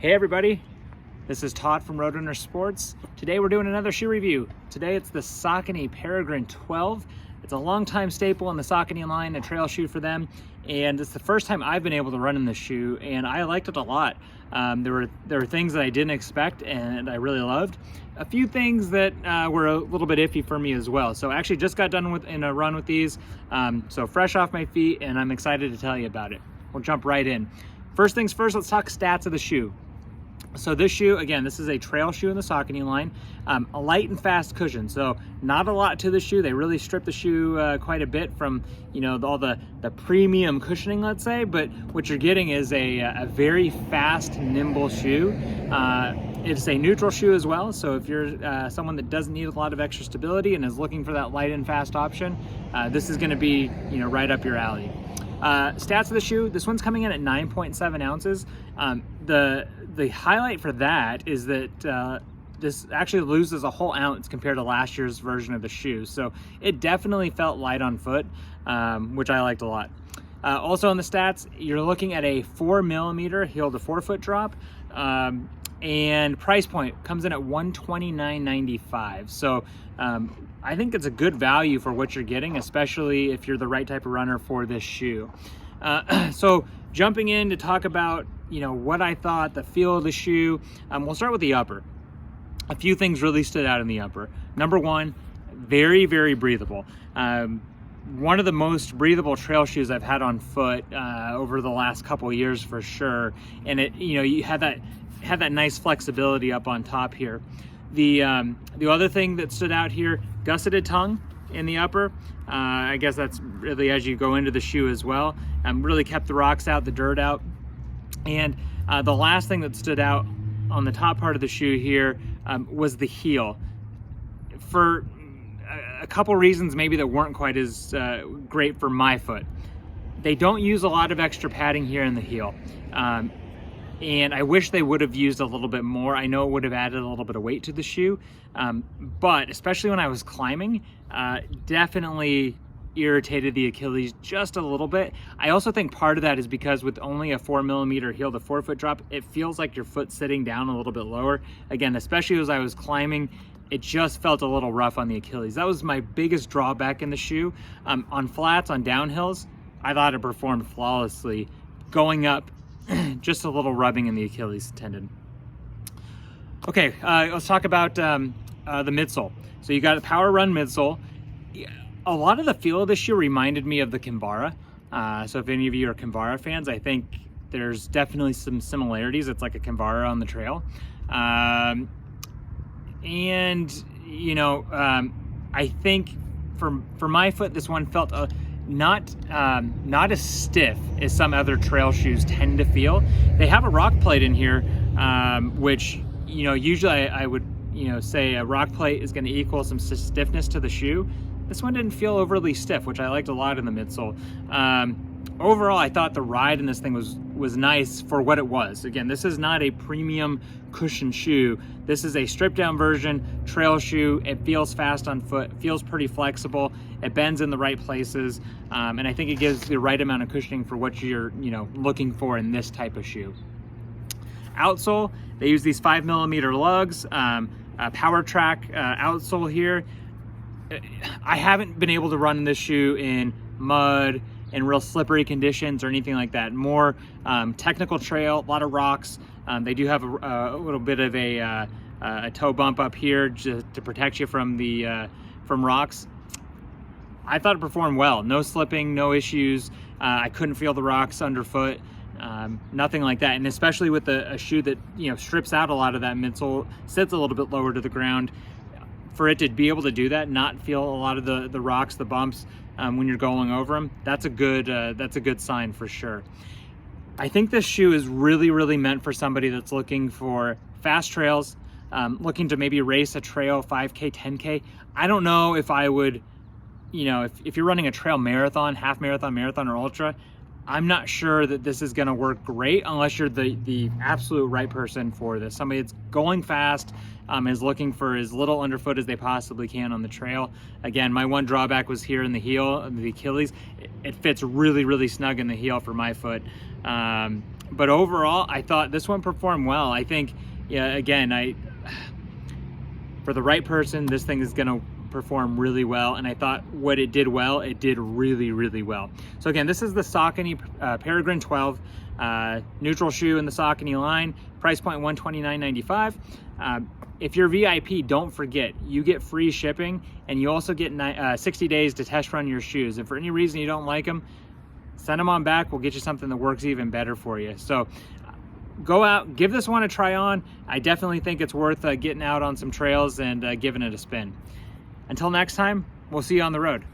Hey everybody, this is Todd from Roadrunner Sports. Today we're doing another shoe review. Today it's the Saucony Peregrine 12. It's a long-time staple in the Saucony line, a trail shoe for them, and it's the first time I've been able to run in this shoe, and I liked it a lot. There were things that I didn't expect and I really loved. A few things that were a little bit iffy for me as well. So I actually just got done in a run with these, so fresh off my feet, and I'm excited to tell you about it. We'll jump right in. First things first, let's talk stats of the shoe. So this shoe, again, this is a trail shoe in the Saucony line, a light and fast cushion. So not a lot to the shoe. They really stripped the shoe quite a bit from, all the premium cushioning, let's say, but what you're getting is a very fast, nimble shoe. It's a neutral shoe as well. So if you're someone that doesn't need a lot of extra stability and is looking for that light and fast option, this is gonna be, right up your alley. Stats of the shoe, this one's coming in at 9.7 ounces. The highlight for that is that this actually loses a whole ounce compared to last year's version of the shoe. So it definitely felt light on foot, which I liked a lot. Also on the stats, you're looking at a 4mm heel to forefoot drop, and price point comes in at $129.95. So I think it's a good value for what you're getting, especially if you're the right type of runner for this shoe. So jumping in to talk about what I thought, the feel of the shoe, we'll start with the upper. A few things really stood out in the upper. Number one, very, very breathable. One of the most breathable trail shoes I've had on foot over the last couple of years for sure. And it, you had that nice flexibility up on top here. The other thing that stood out here, gusseted tongue in the upper. I guess that's really as you go into the shoe as well. Really kept the rocks out, the dirt out. And the last thing that stood out on the top part of the shoe here was the heel. For a couple reasons maybe that weren't quite as great for my foot. They don't use a lot of extra padding here in the heel. And I wish they would have used a little bit more. I know it would have added a little bit of weight to the shoe, but especially when I was climbing, definitely irritated the Achilles just a little bit. I also think part of that is because with only a 4mm heel to forefoot drop, it feels like your foot's sitting down a little bit lower. Again, especially as I was climbing, it just felt a little rough on the Achilles. That was my biggest drawback in the shoe. On flats, on downhills, I thought it performed flawlessly. Going up, just a little rubbing in the Achilles tendon. Okay, let's talk about the midsole. So you got a power run midsole. A lot of the feel of this shoe reminded me of the Kinvara. So if any of you are Kinvara fans, I think there's definitely some similarities. It's like a Kinvara on the trail. I think for my foot, this one felt not as stiff as some other trail shoes tend to feel. They have a rock plate in here, which usually I would say a rock plate is going to equal some stiffness to the shoe. This one didn't feel overly stiff, which I liked a lot in the midsole. Overall, I thought the ride in this thing was nice for what it was. Again, this is not a premium cushion shoe. This is a stripped down version, trail shoe. It feels fast on foot, feels pretty flexible. It bends in the right places. And I think it gives the right amount of cushioning for what you're looking for in this type of shoe. Outsole, they use these 5mm lugs, power track outsole here. I haven't been able to run in this shoe in mud and real slippery conditions or anything like that. More technical trail, a lot of rocks. They do have a little bit of a toe bump up here just to protect you from from rocks. I thought it performed well. No slipping, no issues. I couldn't feel the rocks underfoot. Nothing like that. And especially with a shoe that strips out a lot of that midsole, sits a little bit lower to the ground. For it to be able to do that, not feel a lot of the rocks, the bumps when you're going over them, that's a good sign for sure. I think this shoe is really, really meant for somebody that's looking for fast trails, looking to maybe race a trail 5K, 10K. I don't know if I would, if you're running a trail marathon, half marathon, marathon, or ultra, I'm not sure that this is going to work great unless you're the absolute right person for this. Somebody that's going fast, is looking for as little underfoot as they possibly can on the trail. Again, my one drawback was here in the heel, the Achilles. It fits really, really snug in the heel for my foot. But overall, I thought this one performed well. I think, yeah, again, for the right person, this thing is gonna perform really well. And I thought what it did well, it did really, really well. So again, this is the Saucony Peregrine 12, neutral shoe in the Saucony line, price point $129.95. If you're VIP, don't forget, you get free shipping, and you also get 60 days to test run your shoes. If for any reason you don't like them, send them on back. We'll get you something that works even better for you. So go out, give this one a try on. I definitely think it's worth getting out on some trails and giving it a spin. Until next time, we'll see you on the road.